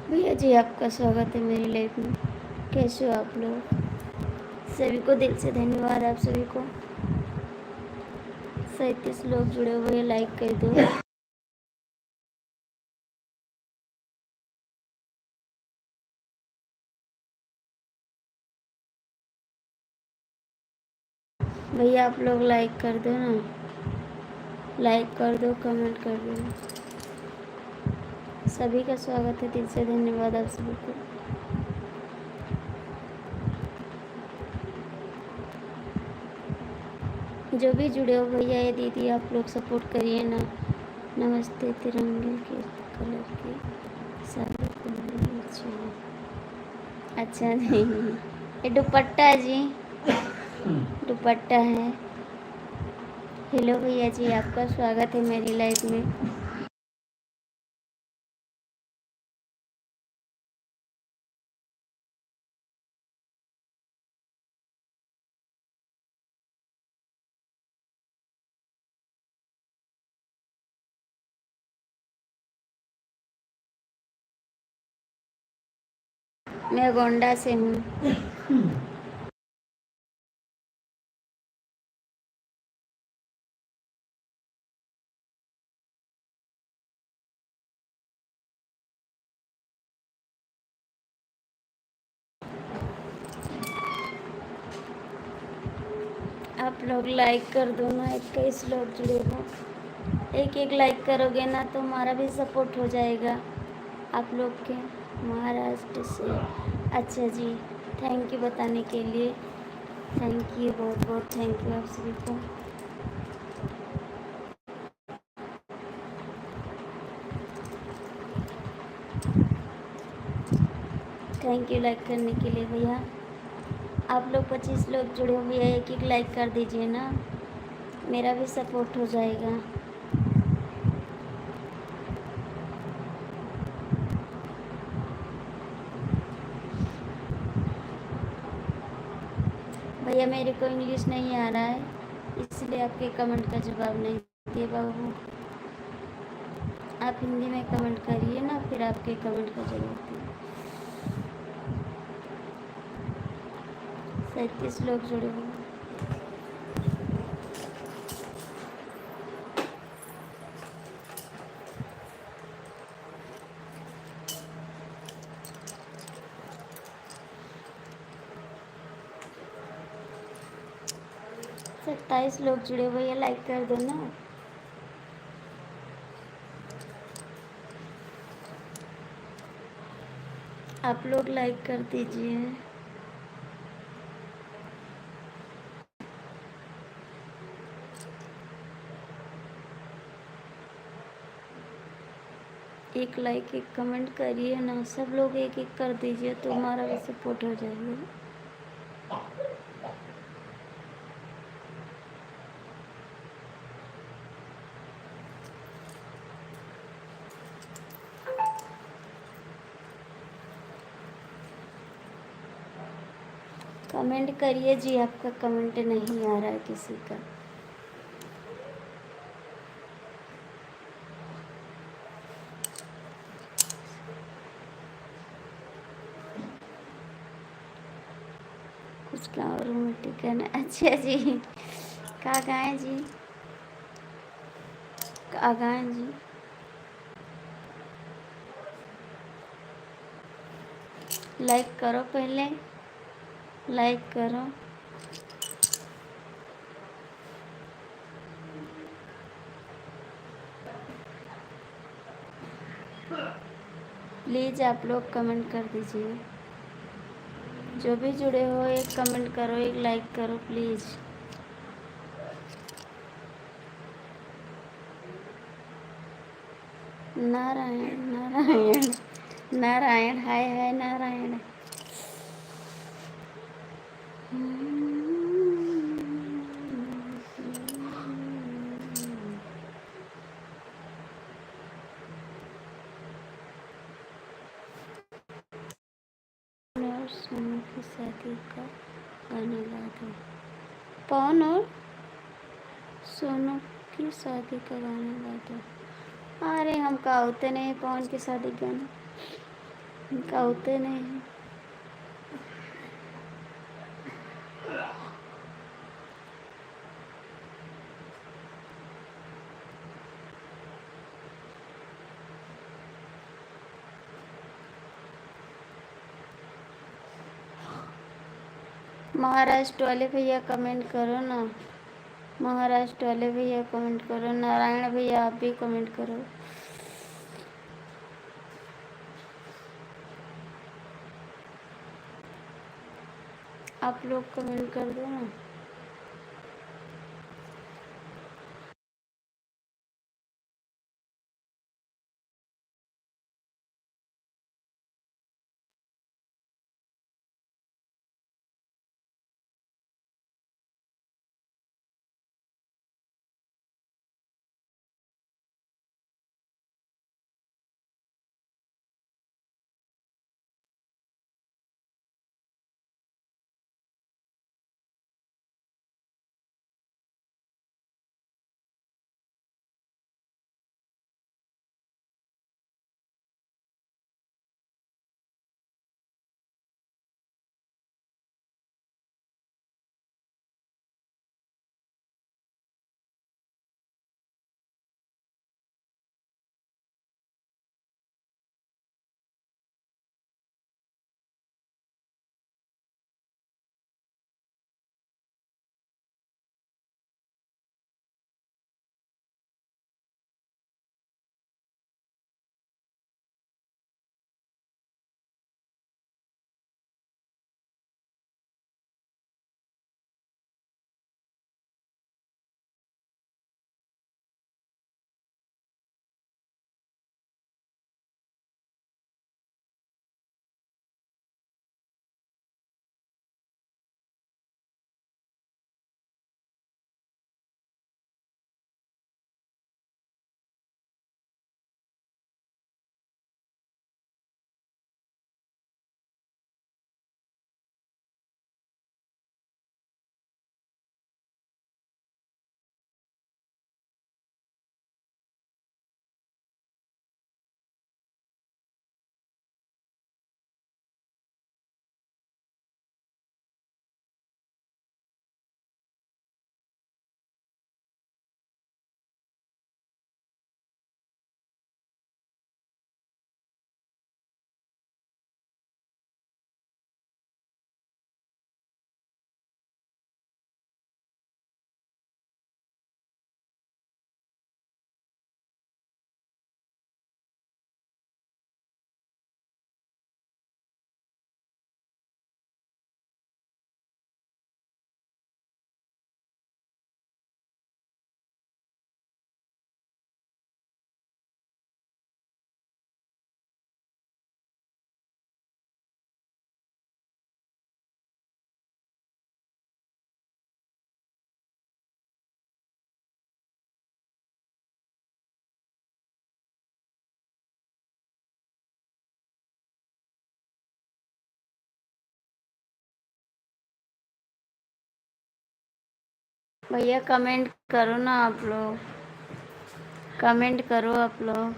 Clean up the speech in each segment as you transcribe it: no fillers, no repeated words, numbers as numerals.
भैया जी आपका स्वागत है मेरी लाइफ में। कैसे हो आप लोग? सभी को दिल से धन्यवाद। आप सभी को 37 लोग जुड़े हुए हैं, लाइक कर दो। भैया आप लोग लाइक कर दो ना, लाइक कर दो, कमेंट कर दो। सभी का स्वागत है, दिल से धन्यवाद आप सभी को। जो भी जुड़े हो भैया या दीदी आप लोग सपोर्ट करिए ना। नमस्ते तिरंगे के कलर की साड़ी पहनी चाहिए। अच्छा नहीं, ये दुपट्टा है जी, दुपट्टा है। हेलो भैया जी आपका स्वागत है मेरी लाइफ में। मैं गोंडा से हूँ। आप लोग लाइक कर दो ना, 21 लोग जुड़े हो। एक एक लाइक करोगे ना तो हमारा भी सपोर्ट हो जाएगा आप लोग के। महाराष्ट्र से। अच्छा जी, थैंक यू बताने के लिए। थैंक यू, बहुत बहुत थैंक यू आप सभी को। थैंक यू लाइक करने के लिए भैया। आप लोग 25 लोग जुड़े हुए हैं, एक एक लाइक कर दीजिए ना, मेरा भी सपोर्ट हो जाएगा। भैया मेरे को इंग्लिश नहीं आ रहा है, इसलिए आपके कमेंट का जवाब नहीं दिए बाबू। आप हिंदी में कमेंट करिए ना, फिर आपके कमेंट का जवाब दिए। 37 लोग जुड़े हुए हैं। 27 लोग जुड़े हुए हैं, लाइक कर दो ना। आप लोग लाइक कर दीजिए। एक लाइक एक कमेंट करिए ना, सब लोग एक एक कर दीजिए तो हमारा भी सपोर्ट हो जाएगा। कमेंट करिए जी, आपका कमेंट नहीं आ रहा है किसी का। कुछ गाँव में ठिकाना। अच्छा जी, कहाँ गए जी, कहाँ गए जी? लाइक करो पहले, लाइक करो। प्लीज़ आप लोग कमेंट कर दीजिए। जो भी जुड़े हो एक कमेंट करो, एक लाइक करो प्लीज़। नारायण नारायण नारायण, हाय हाय नारायण। और सोनू की शादी का गाना गा दो। पवन और सोनू की शादी का गाना गा दो। अरे हम का होते नहीं पवन की शादी गाना। इनका होते नहीं है। महाराष्ट्र वाले भैया कमेंट करो ना। महाराष्ट्र वाले भैया कमेंट करो। नारायण भैया आप भी कमेंट करो। आप लोग कमेंट कर दो ना। भैया कमेंट करो ना आप लोग। कमेंट करो आप लोग।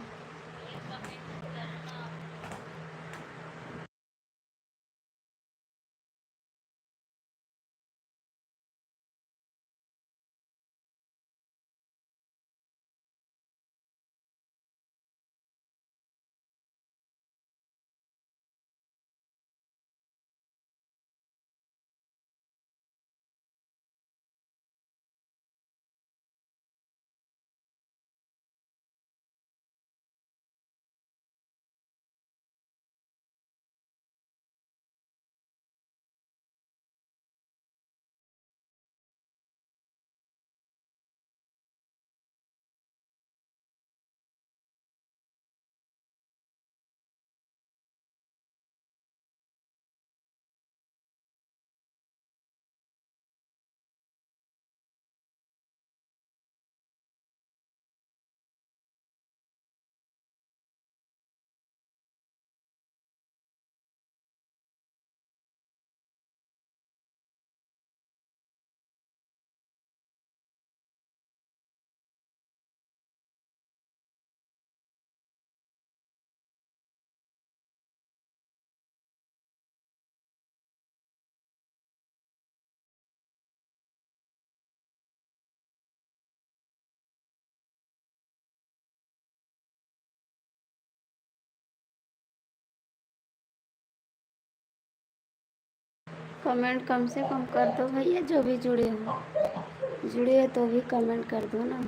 कमेंट कम से कम कर दो भैया, जो भी जुड़े हो तो भी कमेंट कर दो ना।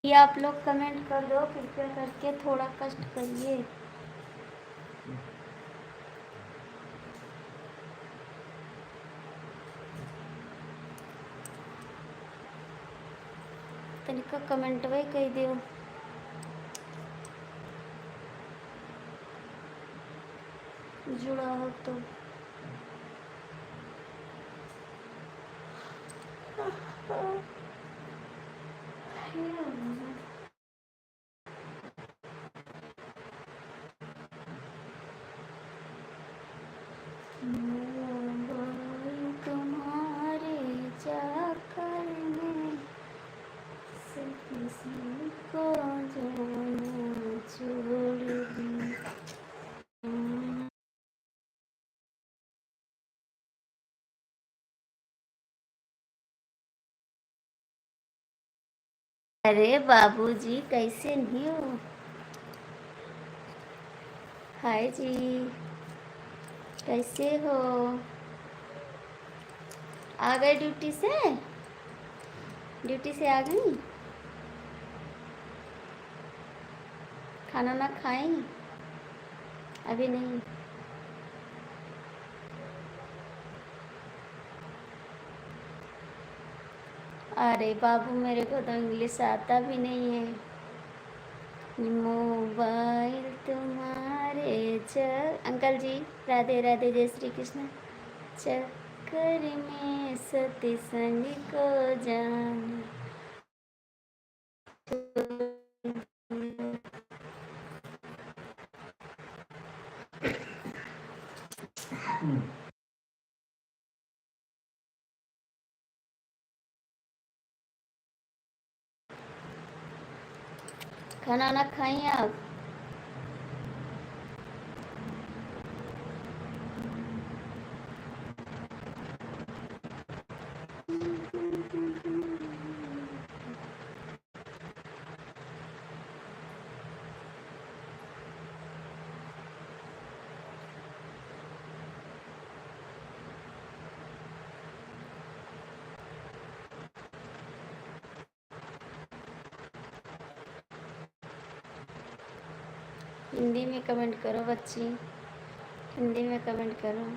ये आप लोग कमेंट कर दो कृपया करके, थोड़ा कष्ट करिए। तनिका कमेंट वही कह दियो, जुड़ा हो तो। तुम्हारे जाकर मैं से किसी को जाना छोड़ दी। अरे बाबूजी कैसे नहीं हो? हाय जी, कैसे हो? आ गए ड्यूटी से? ड्यूटी से आ गई? खाना ना खाएं? अभी नहीं? अरे बाबू मेरे को तो इंग्लिश आता भी नहीं है। मोबाइल तुम्हारे अंकल जी राधे राधे, जय श्री कृष्ण। चक्कर में सती संग को जान। खाना ना खाएं आप? हिंदी में कमेंट करो बच्ची, हिंदी में कमेंट करो।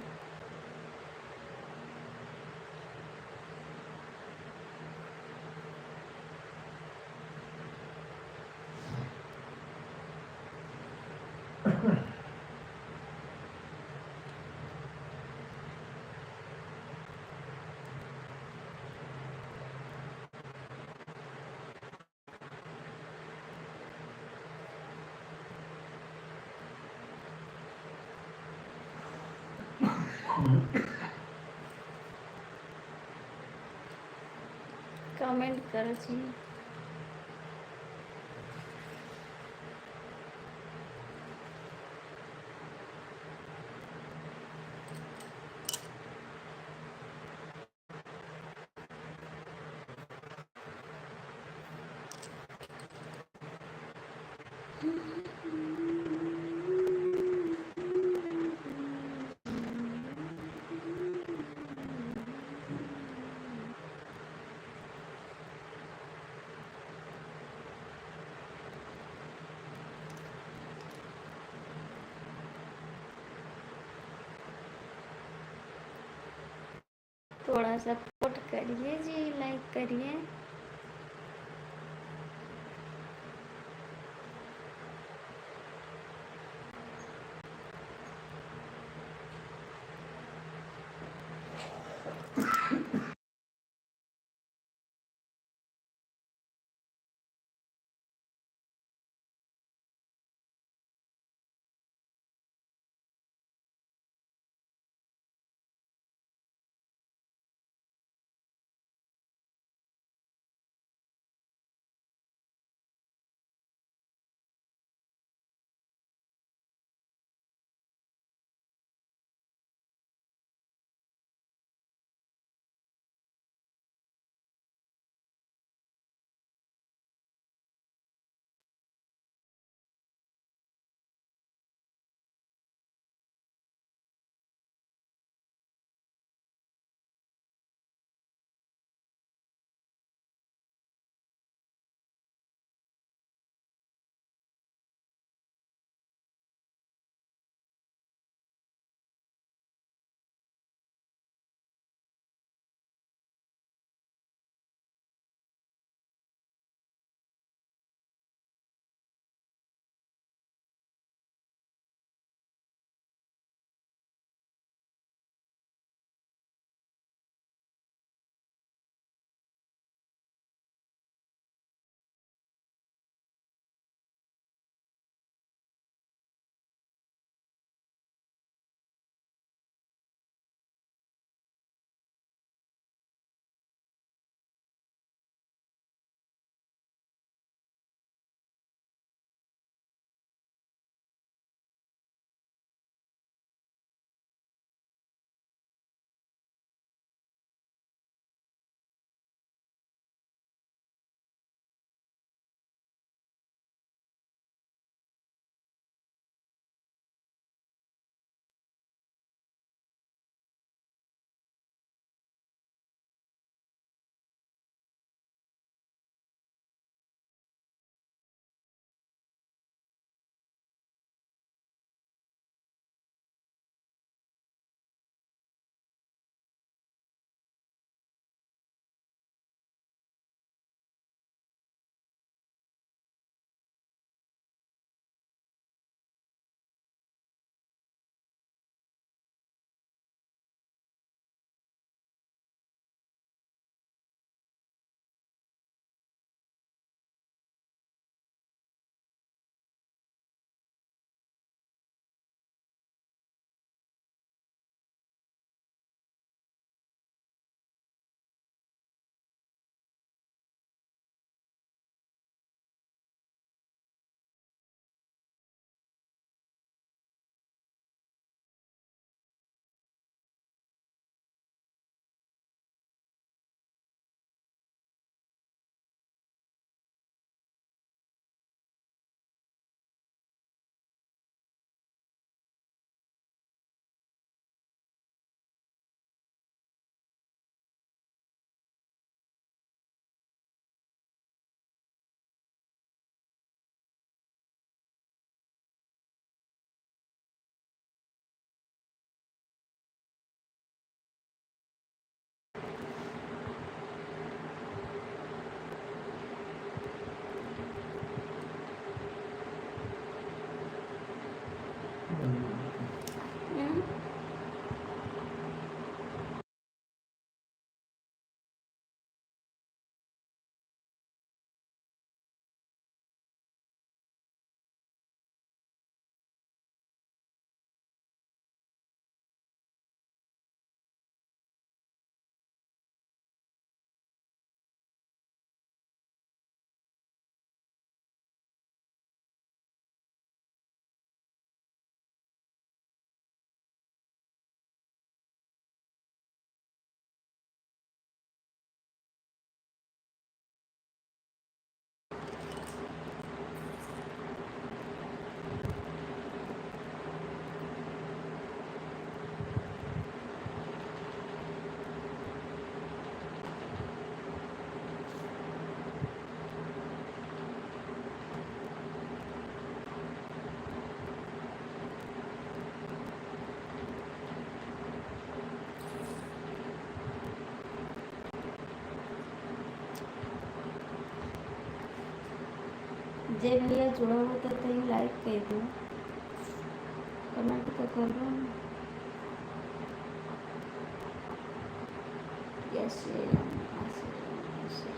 कमेंट करो जी। थोड़ा सपोर्ट करिए जी, लाइक करिए। जय भैया जुड़ा हो तो कहीं लाइक कर दो, कमेंट तो कर दो। यस श्री राम, श्री राम, श्री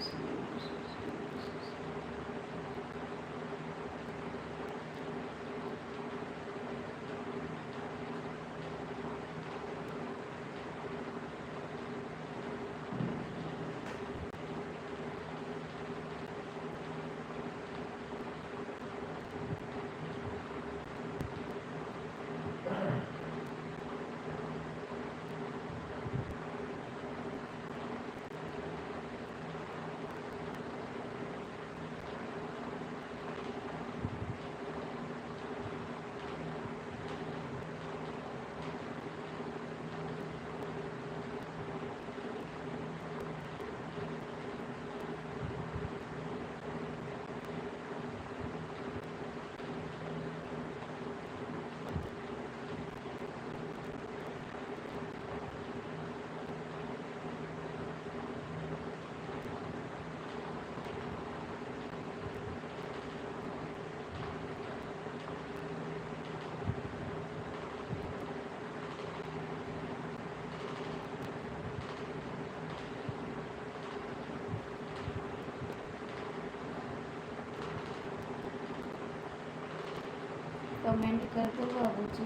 कमेंट कर दो बाबू जी,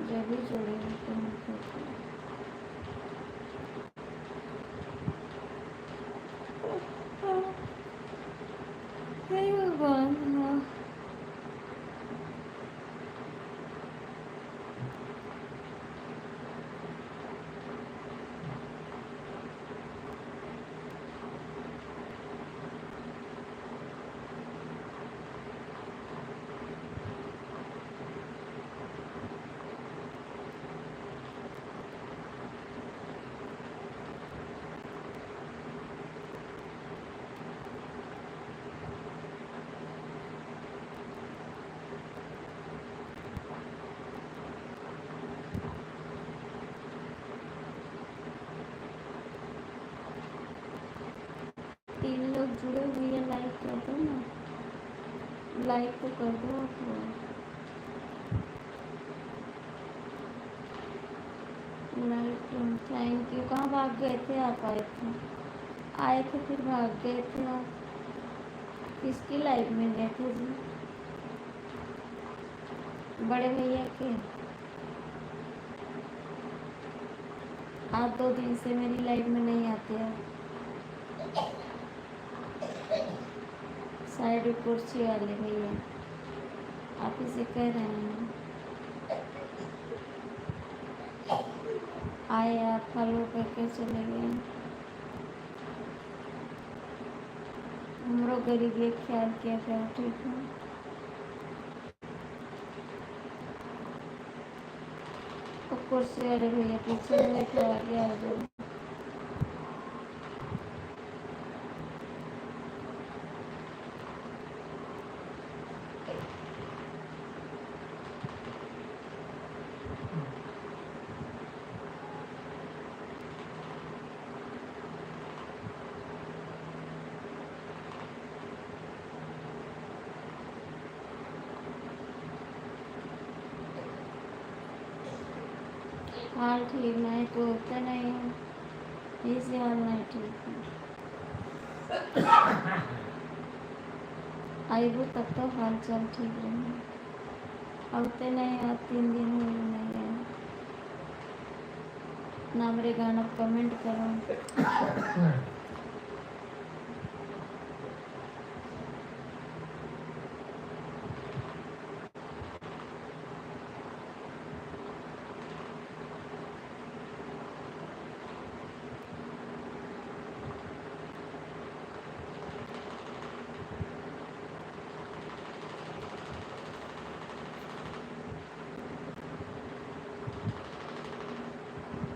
जो भी जुड़े हो कमेंट कर दो। हे भगवान, हाँ। तीन लोग जुड़े हुए हैं, लाइक कर दो ना, लाइक तो कर दो आप लोग। Like, thank you. कहाँ भाग गए थे आप? आए थे फिर भाग गए थे आप। किसकी लाइफ में गए थे जी? बड़े भैया के। आप 2 दिन से मेरी लाइफ में नहीं आते आप। साइड कुर्सी वाले भैया, आप इसे कह रहे हैं। आए आप, फॉलो करके चले गए। हमरो गरीबी ख्याल किया क्या? ठीक है, तो कुर्सी वाले भैया पीछे बैठे, आगे आ जाओ। हाल ठीक नहीं तो होता नहीं है, इसे हाल नहीं ठीक है। आइबो तब तो हाल चाल ठीक रहेंगे। होते नहीं, आज 3 दिन हुए नहीं है ना। मेरे गाना कमेंट करो।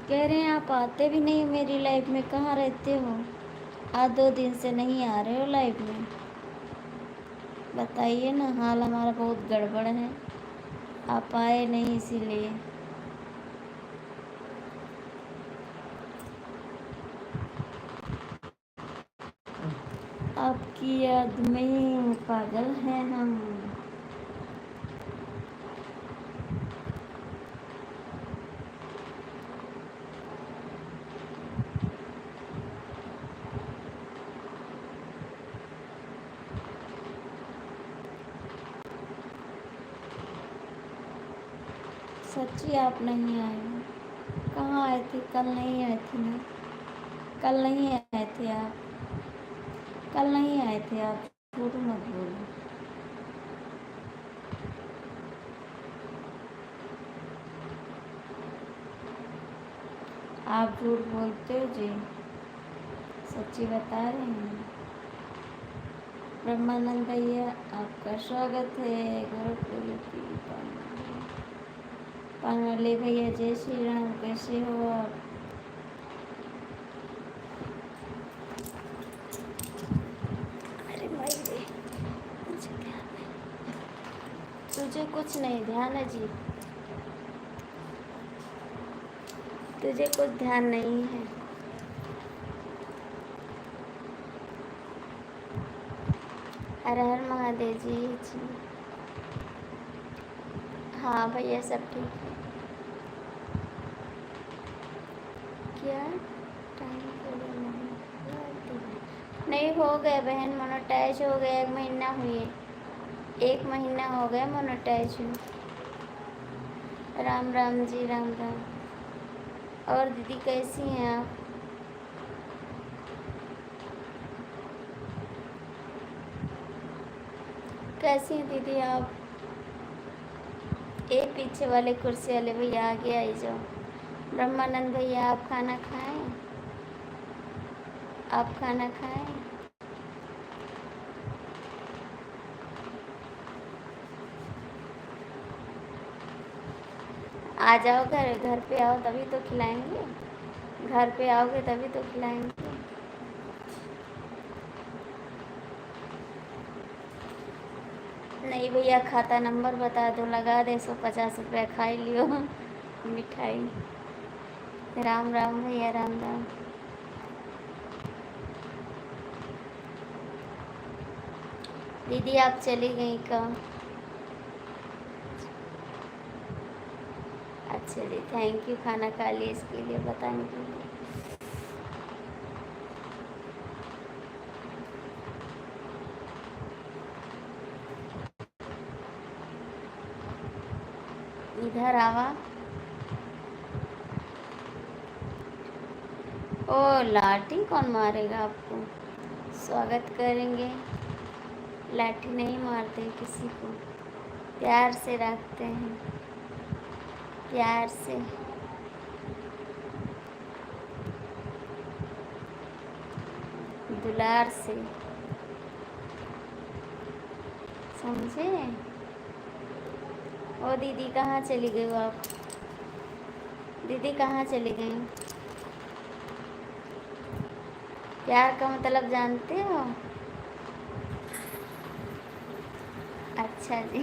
कह रहे हैं आप आते भी नहीं मेरी लाइफ में, कहाँ रहते हो? आज 2 दिन से नहीं आ रहे हो लाइफ में, बताइए ना। हाल हमारा बहुत गड़बड़ है, आप आए नहीं इसीलिए। आप की याद में पागल हैं हम। सच्ची आप नहीं आए हो। कहाँ आए थे? कल नहीं आए थे ना? कल नहीं आए थे आप? कल नहीं आए थे आप? झूठ मत बोलो। आप झूठ बोलते हो जी। सच्ची बता रहे हैं। ब्रह्मानंद भैया आपका स्वागत है। गोरखपुर पानवाले भैया जय श्री राम। कैसे हो आप? अरे भाई रे, मुझे ध्यान नहीं। तुझे कुछ नहीं ध्यान है जी? तुझे कुछ ध्यान नहीं है? हर हर महादेव जी जी। हाँ भैया सब ठीक है। क्या टाइम हो गया? नहीं हो गया बहन, मोनेटाइज हो गया। 1 महीना हुई। 1 महीना हो गया मोनेटाइज हुई। राम राम जी, राम राम। और दीदी कैसी हैं आप? कैसी हैं दीदी आप? एक पीछे वाले कुर्सी वाले भैया आगे आई जाओ। ब्रह्मानंद भैया आप खाना खाएं? आप खाना खाएं? आ जाओ, घर घर पे आओ तभी तो खिलाएंगे। घर पे आओगे तभी तो खिलाएंगे। नहीं भैया, खाता नंबर बता दो, लगा दे। 150 रुपया खाई लियो मिठाई। राम राम भैया, राम राम। दीदी आप चली गई कब? अच्छा जी, थैंक यू खाना खा लिए इसके लिए बताने के लिए। इधर आवा। ओ लाठी कौन मारेगा आपको? स्वागत करेंगे। लाठी नहीं मारते किसी को, प्यार से रखते हैं, प्यार से। दुलार से, समझे? ओ दीदी कहाँ चली गई हो आप? दीदी कहाँ चली गई? प्यार का मतलब जानते हो? अच्छा जी।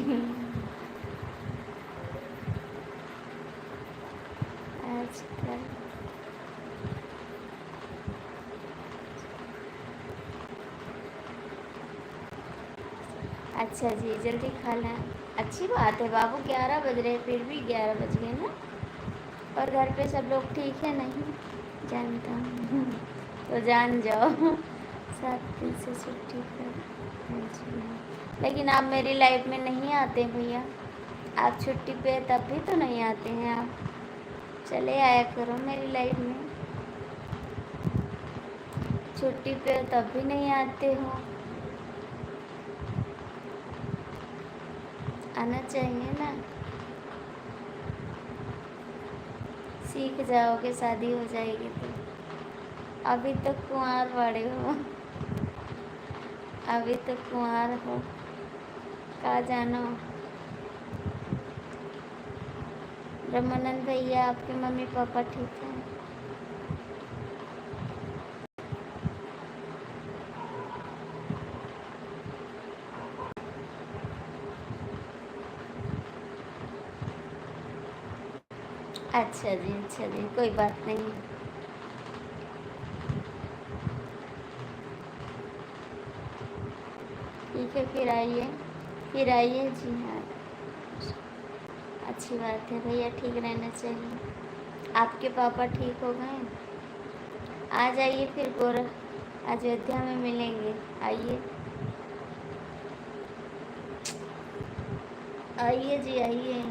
आजकल अच्छा जी, जल्दी खा लें। अच्छी बात है बाबू, 11 बज रहे, फिर भी 11 बज गए ना। और घर पे सब लोग ठीक है? नहीं जानता हूँ तो जान जाओ। 7 दिन से छुट्टी पर। लेकिन आप मेरी लाइफ में नहीं आते भैया। आप छुट्टी पे तब भी तो नहीं आते हैं आप। चले आया करो मेरी लाइफ में। छुट्टी पे तब भी नहीं आते हो। आना चाहिए ना। सीख जाओगे, शादी हो जाएगी तो। अभी तो कुंवार बड़े हो, अभी तो कुंवार हो। कहाँ जानो? ब्रह्मानंद भैया आपके मम्मी पापा ठीक हैं? अच्छा जी, कोई बात नहीं। है, फिर आइए जी। हाँ, अच्छी बात है भैया, ठीक रहना चाहिए। आपके पापा ठीक हो गए? आ जाइए फिर अयोध्या में मिलेंगे। आइए, आइए जी, आइए।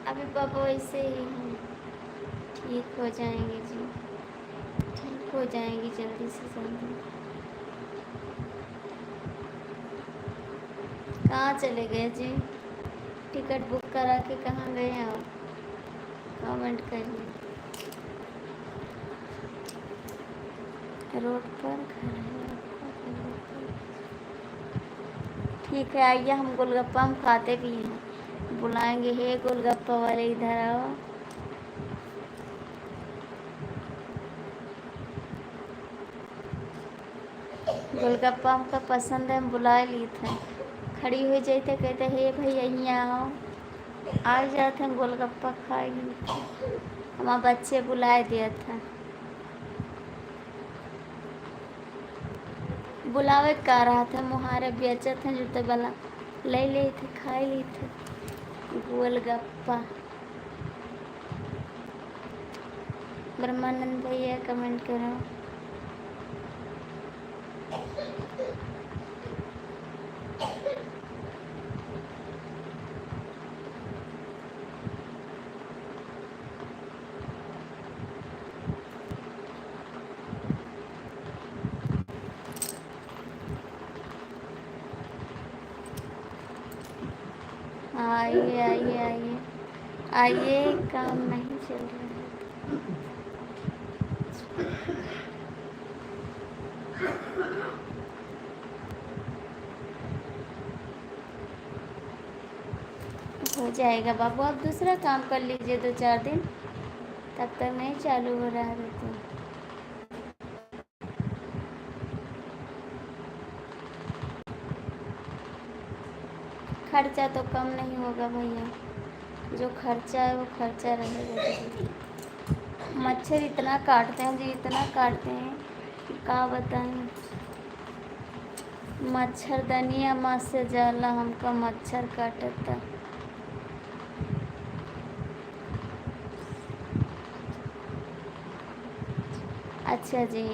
अभी पापा वैसे ही हैं, ठीक हो जाएंगे जी, ठीक हो जाएंगी जल्दी से जल्दी। कहाँ चले गए जी? टिकट बुक करा के कहाँ गए आप? कमेंट करिए। रोड पर घर है आपका? ठीक है, आइए, हम गोलगप्पा हम खाते भी हैं, बुलाएंगे। हे गोलगप्पा वाले, इधर आओ। गोलगप्पा हमका पसंद है, हम बुला ली थे। खड़ी हो जाते, कहते हे भैया यहाँ आओ, आ जाते हैं, गोलगप्पा खाए ली थे। हमारे बच्चे बुलाए दिया था, बुलावे का रहा था, मुहारे बेचत हैं जूते वाला, ले ली थे, खाए ली थे गोलगप्पा। ब्रह्मानंद भैया कमेंट करो। आइए आइए आइए आइए, काम नहीं चल रहा है। हो जाएगा बाबू, आप दूसरा काम कर लीजिए 2-4 दिन, तब तक नहीं चालू हो रहा है तो। खर्चा तो कम नहीं होगा भैया, जो खर्चा है वो खर्चा रहेगा जी। मच्छर इतना काटते हैं जी, इतना काटते हैं कि क्या बताएं। मच्छरदानियाँ माँ से जाला, हमका मच्छर काटता। अच्छा जी,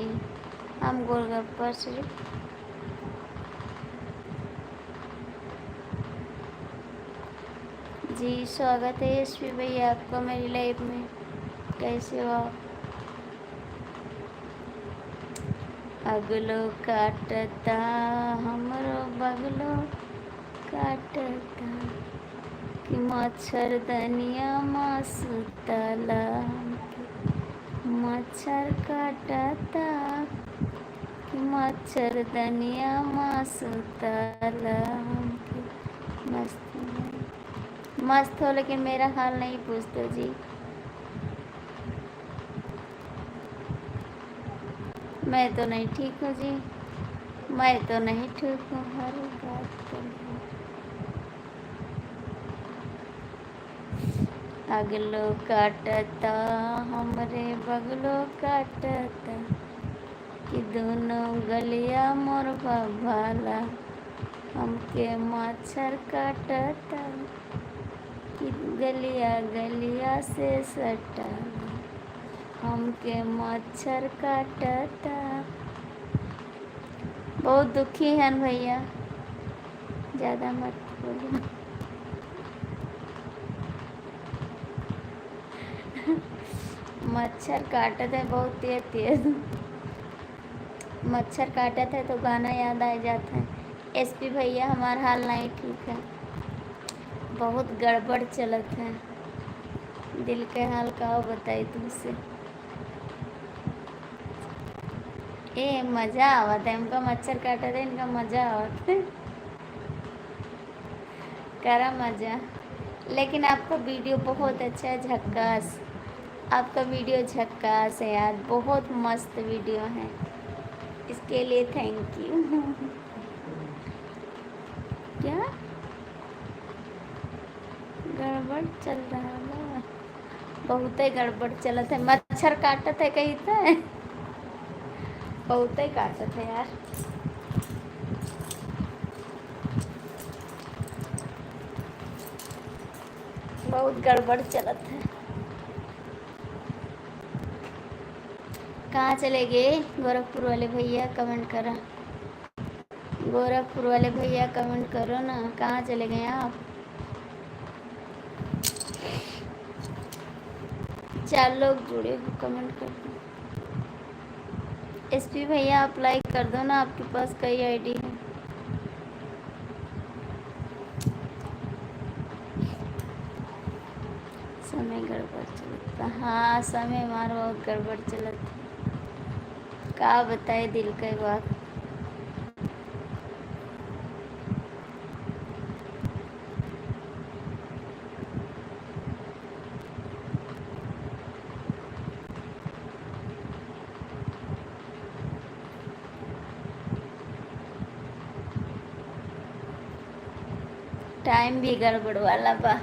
हम गोलगप्पा से जी, स्वागत है यशवी भैया आपका मेरी लाइफ में। कैसे हो आप? अगलो काटता हमरो बगलो काटता, कि मच्छरदानिया माँ सुतला, मच्छर काटता, कि मच्छरदानिया माँ सुतला। मस्त हो, लेकिन मेरा हाल नहीं पूछते जी। मैं तो नहीं ठीक हूँ जी, मैं तो नहीं ठीक हूँ, हर बात कर। अगलो काटता हमरे बगलो काटता, कि दोनों गलिया मोर भाला, हमके मच्छर काटता, कि गलिया गलिया से सटा, हमके मच्छर काटता। बहुत दुखी हैं भैया, ज़्यादा मत बोलो। मच्छर काटते थे बहुत तेज तेज, मच्छर काटते थे तो गाना याद आ जाता है। एसपी भैया, हमारा हाल नहीं ठीक है, बहुत गड़बड़ चलत है, दिल के हाल का बताई तुमसे। ए मज़ा आवत है, इनका मच्छर काटा था, इनका मज़ा आवत है, करा मज़ा। लेकिन आपका वीडियो बहुत अच्छा है, झक्कास। आपका वीडियो झक्कास है यार, बहुत मस्त वीडियो है, इसके लिए थैंक यू। क्या गड़बड़ चल रहा है? बहुत ही गड़बड़ चलत है, मच्छर काटत है कहीं तो, बहुत ही काटत है यार। बहुत गड़बड़ चलत है। कहाँ चले गए गोरखपुर वाले भैया? कमेंट करा, गोरखपुर वाले भैया कमेंट करो ना, कहाँ चले गए आप? 4 लोग जुड़े हो, कमेंट कर दो। एसपी भैया आप लाइक कर दो ना, आपके पास कई आईडी है। समय गड़बड़ चलता, हाँ समय हमारा बहुत गड़बड़ चलता, का बताए दिल का बात। टाइम भी गड़बड़ वाला बा।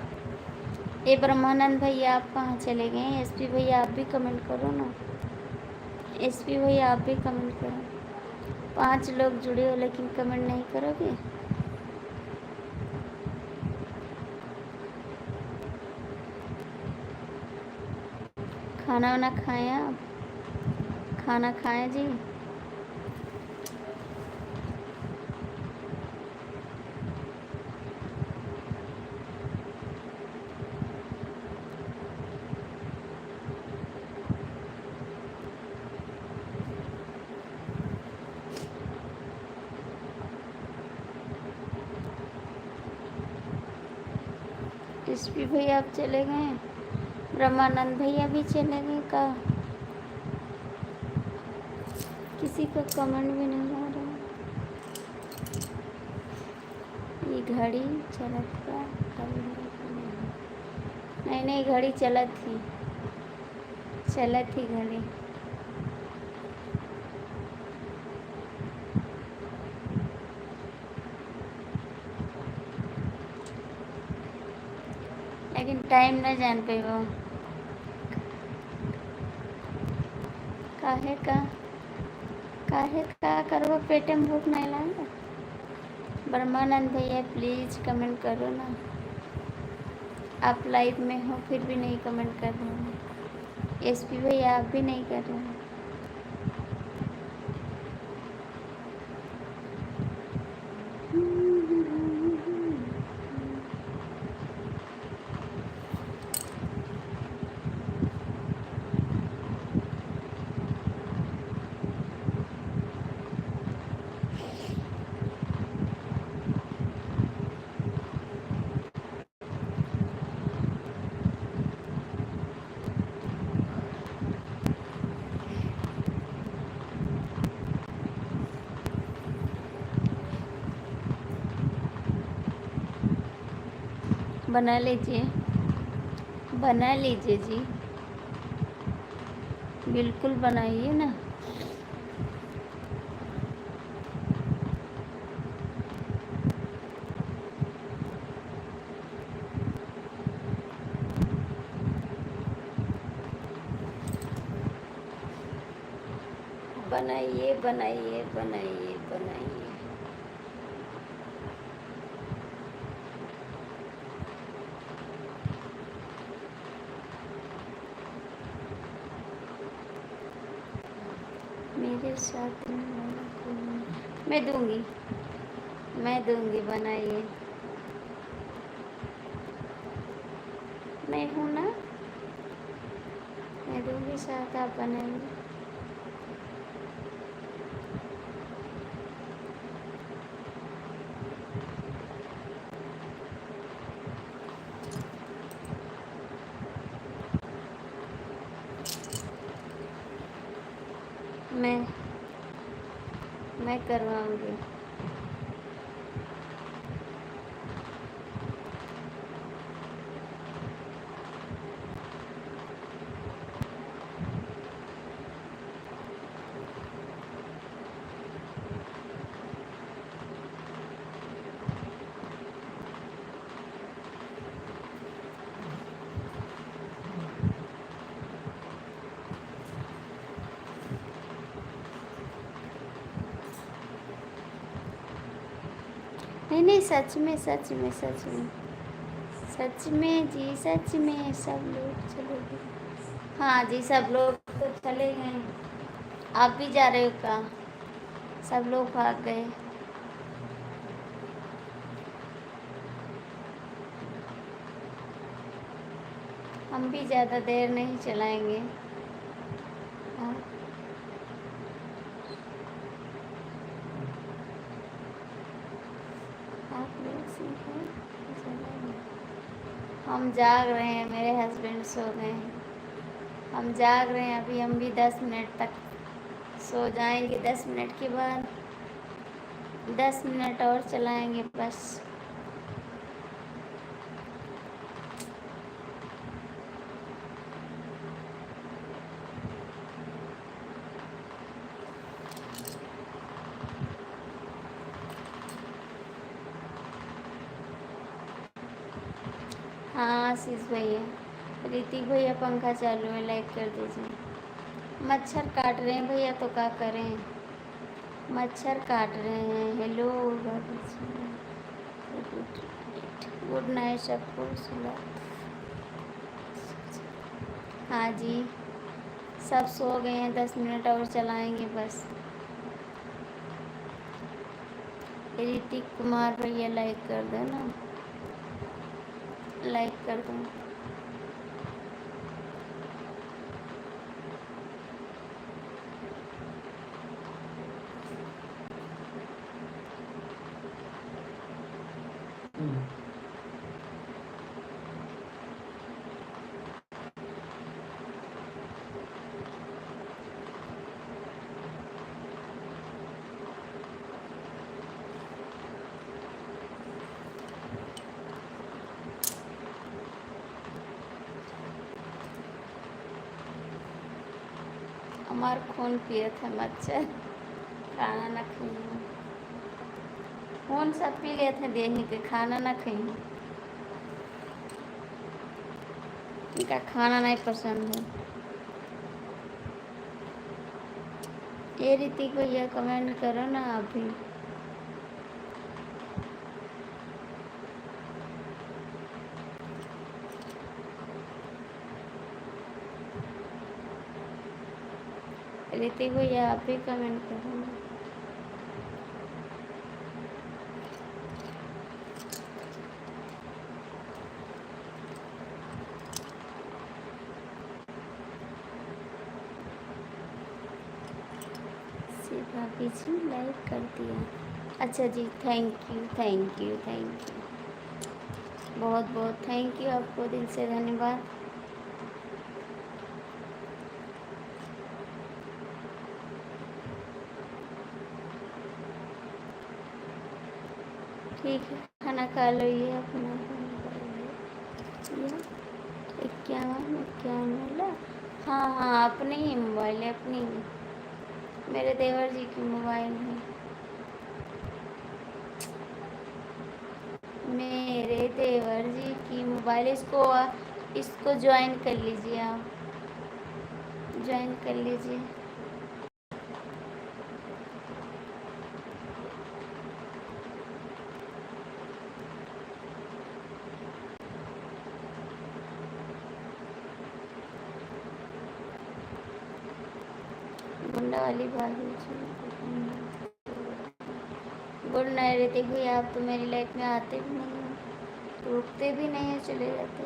ये ब्रह्मानंद भैया आप कहाँ चले गए? एसपी भैया आप भी कमेंट करो ना, एसपी भैया आप भी कमेंट करो। 5 लोग जुड़े हो लेकिन कमेंट नहीं करोगे। खाना वाना खाएं आप? खाना खाएं जी? एसपी भैया आप चले गए? ब्रह्मानंद भैया भी चले गए का? किसी का कमेंट भी नहीं आ रहा। ये घड़ी चलत का नहीं, नहीं घड़ी चलत थी, चलत थी घड़ी। लेकिन टाइम न जान पे वो काहे का करवा, पेटे में भूख नहीं लगा। ब्रह्मानंद भैया प्लीज़ कमेंट करो ना, आप लाइव में हो फिर भी नहीं कमेंट कर रहे हो। एसपी भैया आप भी नहीं कर रहे हो। बना लीजिए, बना लीजिए जी, बिल्कुल बनाइए ना। बनाइए बनाइए बनाइए बनाइए। मेरे साथ मैं दूंगी, मैं दूंगी, बनाइए। मैं हूँ ना, मैं दूंगी साथ, आप बनाइए। मैं करवाऊंगी। नहीं नहीं, सच में सच में सच में सच में जी, सच में सब लोग चले गए। हाँ जी, सब लोग तो चले गए। आप भी जा रहे हो क्या? सब लोग भाग गए। हम भी ज़्यादा देर नहीं चलाएंगे। हाँ, आप लोग सीखें। हम जाग रहे हैं, मेरे हस्बैंड सो गए हैं। हम जाग रहे हैं, अभी हम भी 10 मिनट तक सो जाएंगे। 10 मिनट के बाद 10 मिनट और चलाएंगे बस। हाँ आशीष भैया, ऋतिक भैया पंखा चालू है, लाइक कर दीजिए। मच्छर काट रहे हैं भैया, तो क्या करें, मच्छर काट रहे हैं। हेलो गुड नाइट सबको, सुबह। हाँ जी, सब सो गए हैं, 10 मिनट और चलाएंगे बस। ऋतिक कुमार भैया लाइक कर दो ना, लाइक कर दो। हमार खून पिए थे मच्छर, खाना ना खाइए। खून सब पी लिए थे देही के, खाना ना खाइए। इनका खाना नहीं पसंद है। ये ऋतिक भैया कमेंट करो ना आप भी। ऋतिक भैया आप भी कमेंट करो ना। सिर्फ आप जी लाइक कर दिया। अच्छा जी, thank you thank you thank you, बहुत बहुत थैंक यू, आपको दिल से धन्यवाद। ठीक है, खाना खा लो, ये अपना ये इक्यावन इक्यावन वाला। हाँ हाँ, अपने ही मोबाइल है, अपनी ही, मेरे देवर जी की मोबाइल है। मेरे देवर जी की मोबाइल, इसको ज्वाइन कर लीजिए, आप ज्वाइन कर लीजिए। गुंडा वाली बात गुड नाइट ऋतिक भैया, आप तो मेरी लाइफ में आते भी नहीं हो, रुकते भी नहीं है, चले जाते।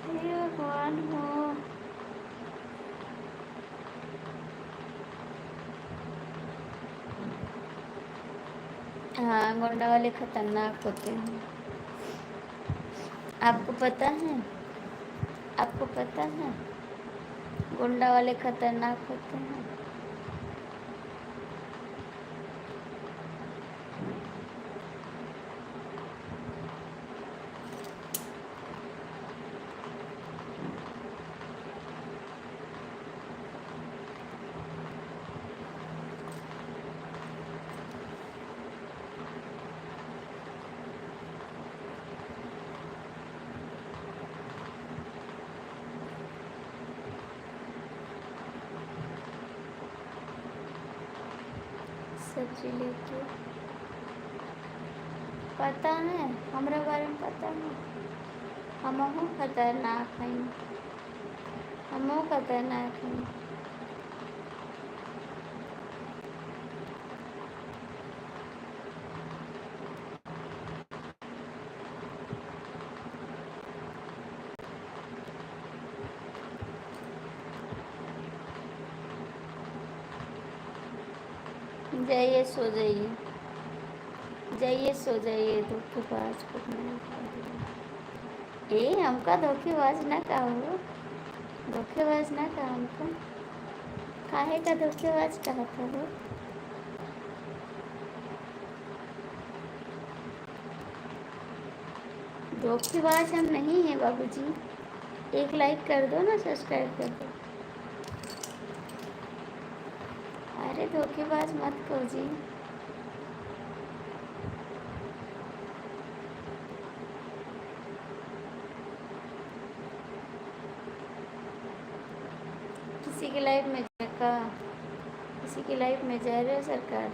हे भगवान हो। हाँ, गुंडा वाले खतरनाक होते हैं, आपको पता है, आपको पता है, गुंडा वाले खतरनाक होते हैं। सब्जी लेके। पता है, हमरा बारे में पता है। हमहू खतरनाक हैं, हमहू खतरनाक हैं। जाइए सो जाइए, जाइए सो जाइए, धोखेबाज को ए हमका धोखेबाज ना कहो, धोखेबाज ना कहा हमको। काहे का धोखेबाज कहा था वो? धोखेबाज हम नहीं हैं बाबूजी। एक लाइक कर दो ना, सब्सक्राइब कर दो। अरे धोखेबाज मत कहो जी। किसी की लाइफ में का, किसी की लाइफ में जा रहे हो सरकार।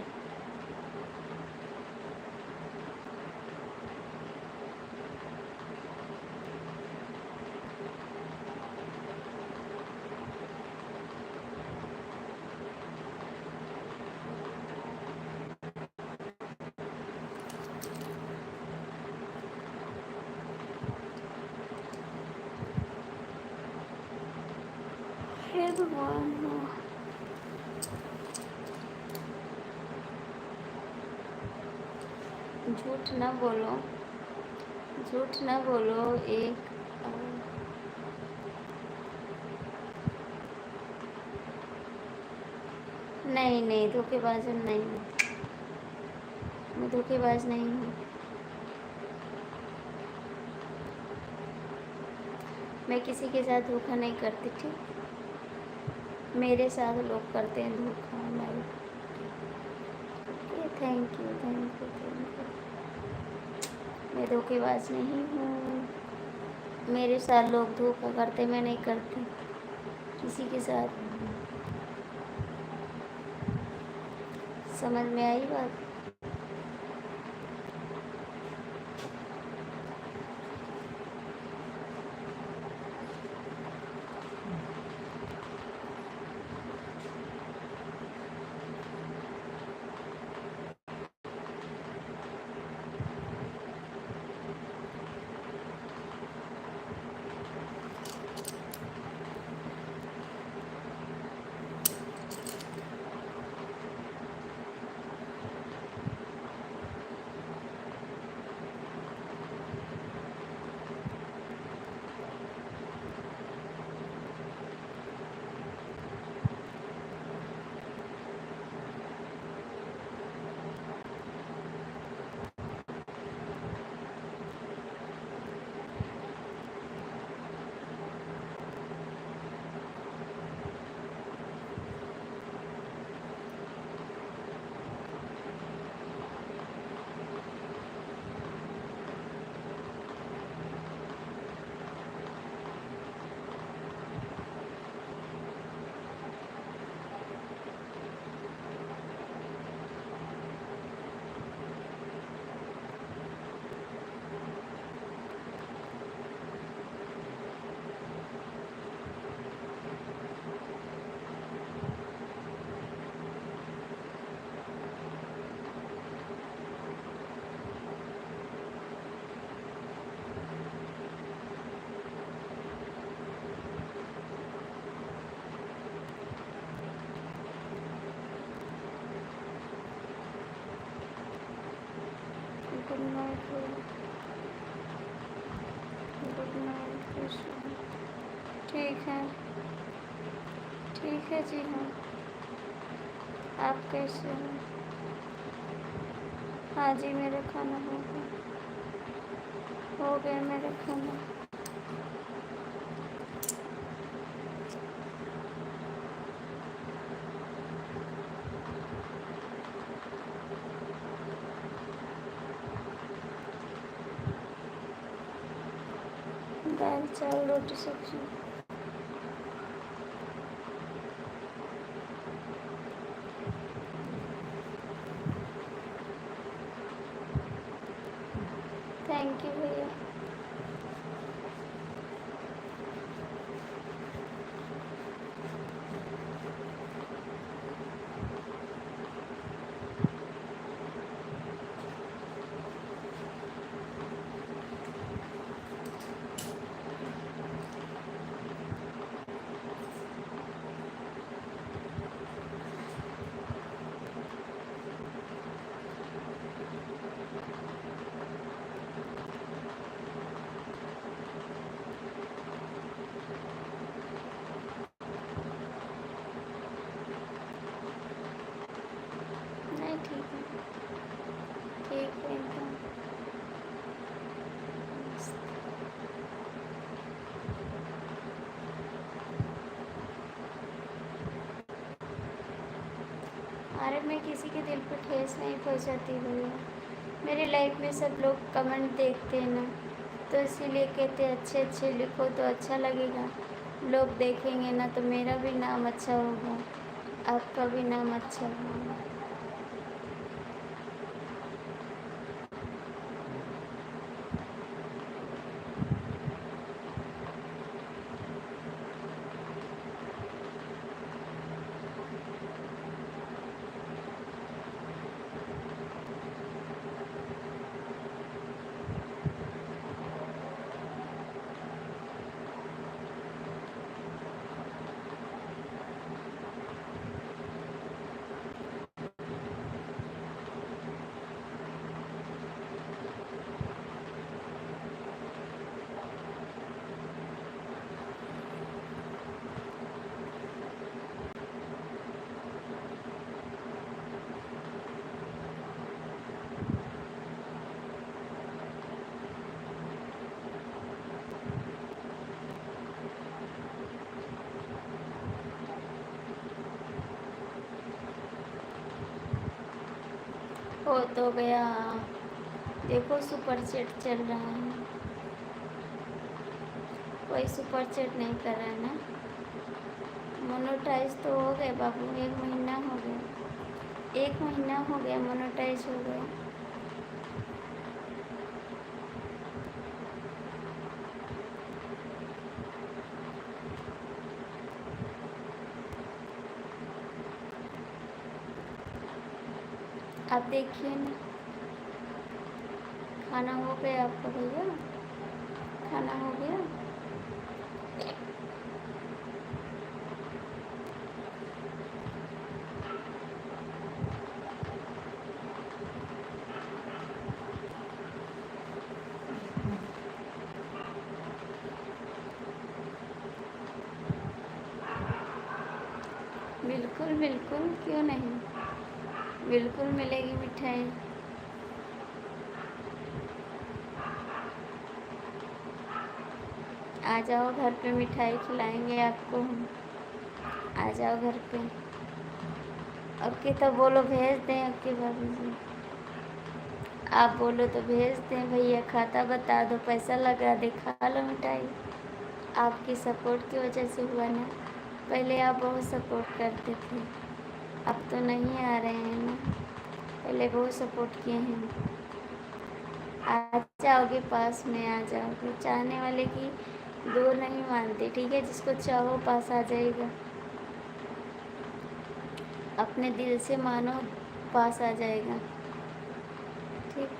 हे भगवान, झूठ ना बोलो, झूठ ना बोलो। एक नहीं नहीं, धोखेबाज हम नहीं हूँ, मैं धोखेबाज नहीं हूँ। मैं किसी के साथ धोखा नहीं करती, ठीक। मेरे साथ लोग करते हैं धोखा। नहीं, thank you thank you thank you. मैं धोखेबाज नहीं हूँ, मेरे साथ लोग धोखा करते, मैं नहीं करती किसी के साथ। समझ में आई बात? Good night, good night. ठीक है, ठीक है जी। हाँ, आप कैसे हो? हाँ जी, मेरा खाना हो गया, हो गया मेरा खाना। दाल चावल रोटी सब्जी। थैंक यू भैया। नहीं ठीक है, ठीक है एकदम। अरे मैं किसी के दिल पे ठेस नहीं पहुंचाती भैया। मेरी लाइफ में सब लोग कमेंट देखते हैं ना, तो इसीलिए कहते हैं अच्छे अच्छे लिखो तो अच्छा लगेगा, लोग देखेंगे ना तो मेरा भी नाम अच्छा होगा, आपका भी नाम अच्छा होगा। हो तो गया, देखो सुपर चैट चल रहा है, कोई सुपर चैट नहीं कर रहा है ना। मोनोटाइज तो हो गए बाबू, 1 महीना हो गया, 1 महीना हो गया मोनोटाइज हो गया। आप देखिए ना, खाना हो गया आपका भैया? खाना हो गया? बिल्कुल बिल्कुल, क्यों नहीं, बिल्कुल मिलेगी मिठाई। आ जाओ घर पे, मिठाई खिलाएंगे आपको हम, आ जाओ घर पे। अब की तो बोलो भेज दें, अब की भाभी जी आप बोलो तो भेज दें, भैया खाता बता दो, पैसा लगा दे, खा लो मिठाई। आपकी सपोर्ट की वजह से हुआ ना, पहले आप बहुत सपोर्ट करते थे, अब तो नहीं आ रहे हैं ना, पहले बहुत सपोर्ट किए हैं। आ जाओगे, पास में आ जाओगे, चाहने वाले की दूर नहीं मानते, ठीक है, जिसको चाहो पास आ जाएगा, अपने दिल से मानो पास आ जाएगा, ठीक।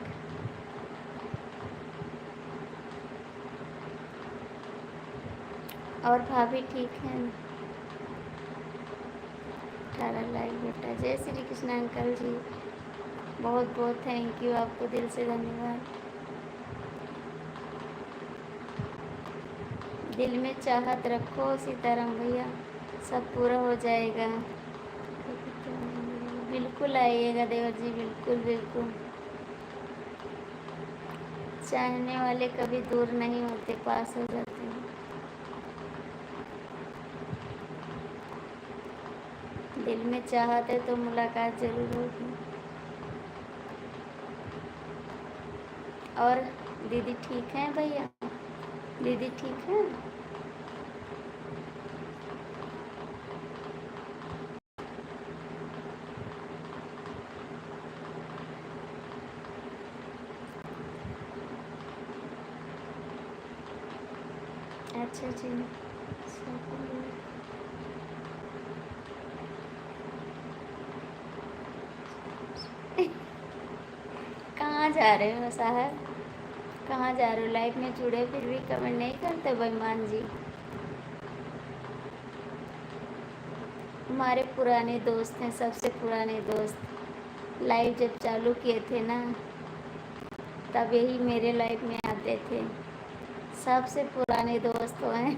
और भाभी ठीक है? 18 लाइक बेटा, जय श्री कृष्ण अंकल जी, बहुत बहुत थैंक यू, आपको दिल से धन्यवाद। दिल में चाहत रखो सीताराम भैया, सब पूरा हो जाएगा। बिल्कुल आइएगा देवर जी, बिल्कुल बिल्कुल, चाहने वाले कभी दूर नहीं होते, पास हो जाते हैं। दिल में चाहत है तो मुलाकात जरूर होगी। और दीदी ठीक हैं भैया? दीदी ठीक है? अच्छा जी। कहाँ जा रहे हो साहब? कहाँ जा रहे हो? लाइफ में जुड़े फिर भी कमेंट नहीं करते बेईमान जी। हमारे पुराने दोस्त हैं, सबसे पुराने दोस्त। लाइव जब चालू किए थे ना, तब यही मेरे लाइफ में आते थे। सबसे पुराने दोस्त हैं,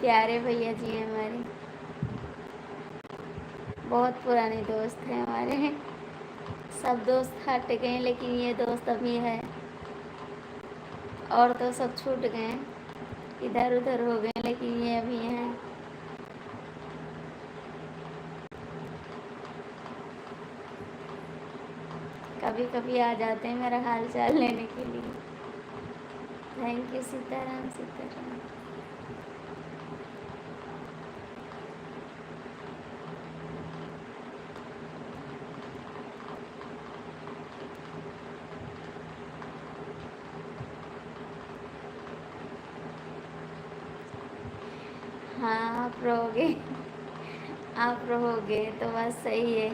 प्यारे भैया जी हैं हमारे। बहुत पुराने दोस्त हैं हमारे। सब दोस्त हट गए, लेकिन ये दोस्त अभी है। और तो सब छूट गए, इधर उधर हो गए, लेकिन ये अभी हैं। कभी कभी आ जाते हैं मेरा हाल चाल लेने के लिए। Thank you Sitaram Sitaram. हाँ आप रहोगे, आप रहोगे तो बस सही है।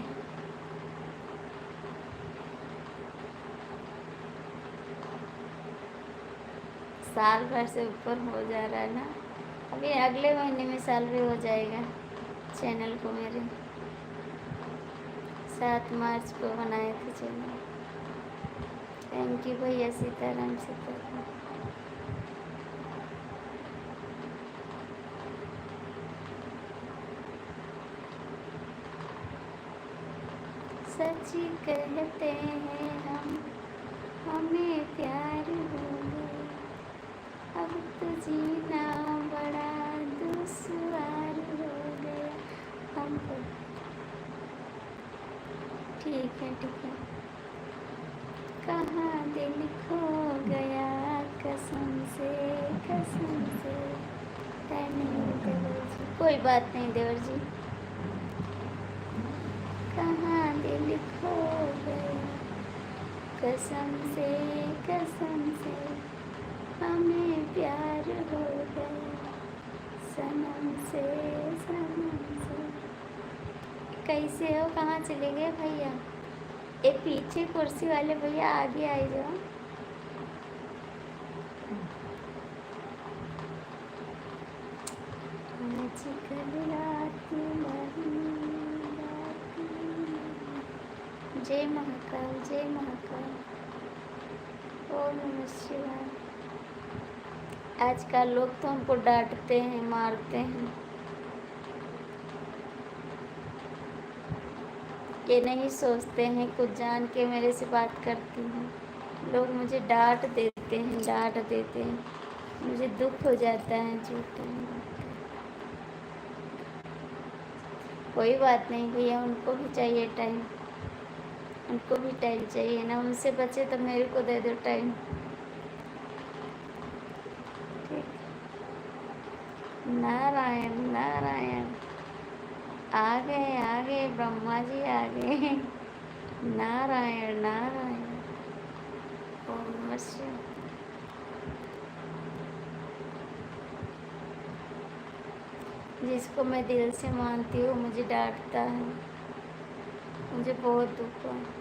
साल भर से ऊपर हो जा रहा है ना। अभी अगले महीने में साल भी हो जाएगा चैनल को मेरे। 7 मार्च को बनाए थे चैनल। थैंक यू भैया सीताराम सीताराम। सच कहते हैं हम, हमें प्यार हो गया, अब तो जीना बड़ा दुश्वार हो गया हमको। ठीक है ठीक है। कहाँ दिल खो गया कसम से कसम से। टाइम नहीं है देवर जी, कोई बात नहीं देवर जी। कहाँ दिल खो गया कसम से हमें प्यार हो गया सनम से सनम से। कैसे हो? कहाँ चले गए भैया? ये पीछे कुर्सी वाले भैया आगे आए जाओ। जय महाकाल जय महाकाल। ओम नमः शिवाय। आजकल लोग तो हमको डांटते हैं, मारते हैं। ये नहीं सोचते हैं कुछ जान के मेरे से बात करती हैं। लोग मुझे डांट देते हैं, डांट देते हैं। मुझे दुख हो जाता है झूठे। कोई बात नहीं भैया, उनको भी चाहिए टाइम, उनको भी टाइम चाहिए ना। उनसे बचे तो मेरे को दे दो टाइम। ठीक। नारायण नारायण। आ गए ब्रह्मा जी आ गए। नारायण नारायण। ओम नमः शिवाय। जिसको मैं दिल से मानती हूँ मुझे डांटता है, मुझे बहुत दुख है।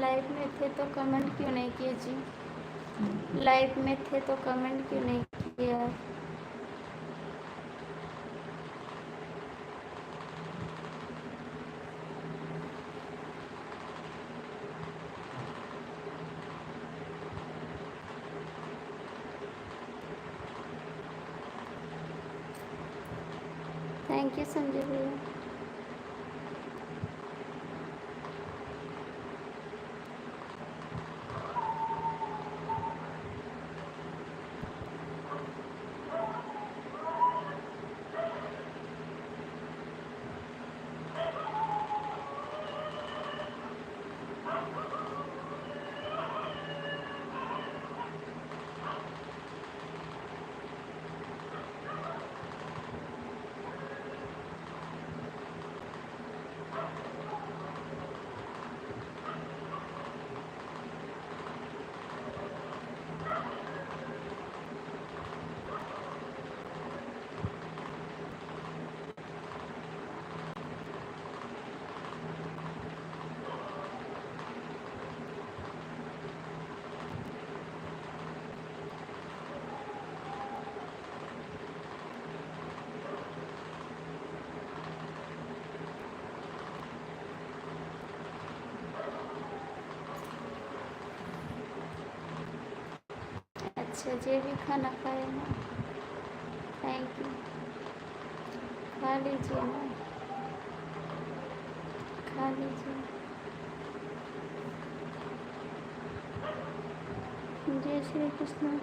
लाइव में थे तो कमेंट क्यों नहीं किए जी? लाइव में थे तो कमेंट क्यों नहीं किया? थैंक यू संजय भैया। अच्छा जे भी खाना खाए ना, थैंक यू। खा लीजिए ना, खा लीजिए। जय श्री कृष्ण।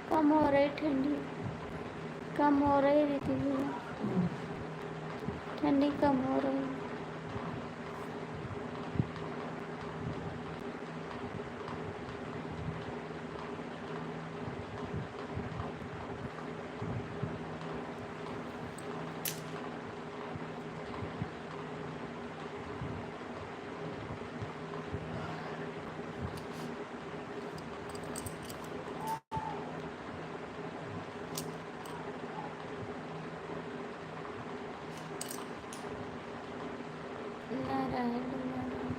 कम हो रही ठंडी, कम हो रही रीति भैया, ठंडी कम हो रही। Narayan Narayan.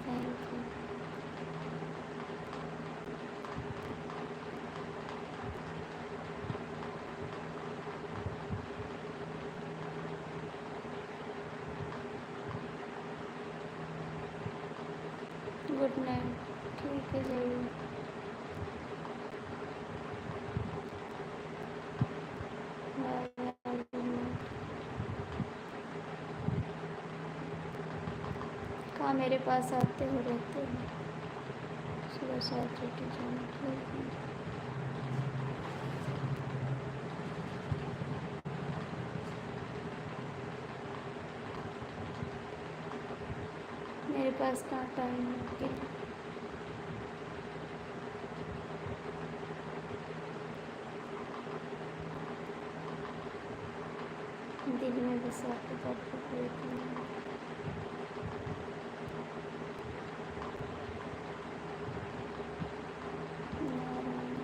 Thank you. Good night. ठीक है जाइए। Bye bye, good night. कहाँ मेरे पास आते हो रहते हो, सुबह 7 बजे जाना। ठीक है, मेरे पास कहाँ टाइम है आपके लिए। दिन में बस आपके बात को पूरी करना है। नारायण।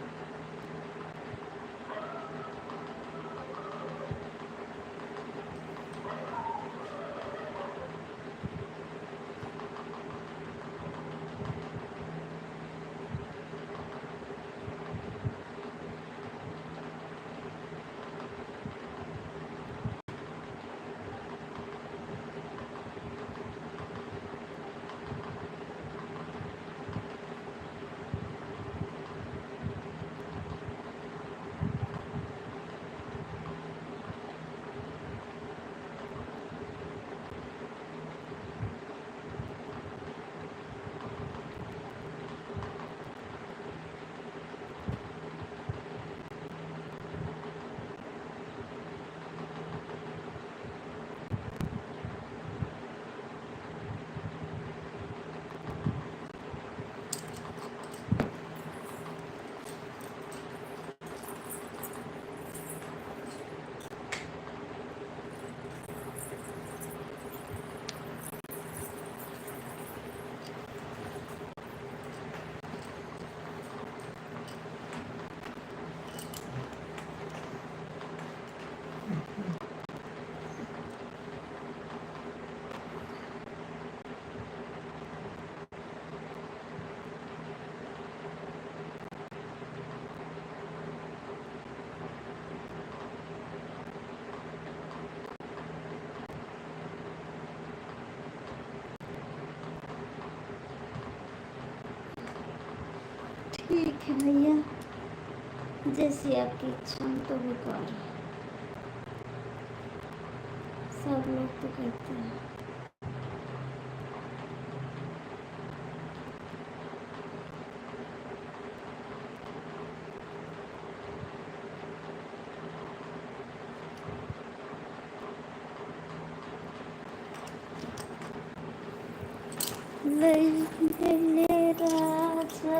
ठीक है भैया, जैसी आपकी इच्छा हो तो बेकार है। सब लोग तो कहते हैं। ले ले राजा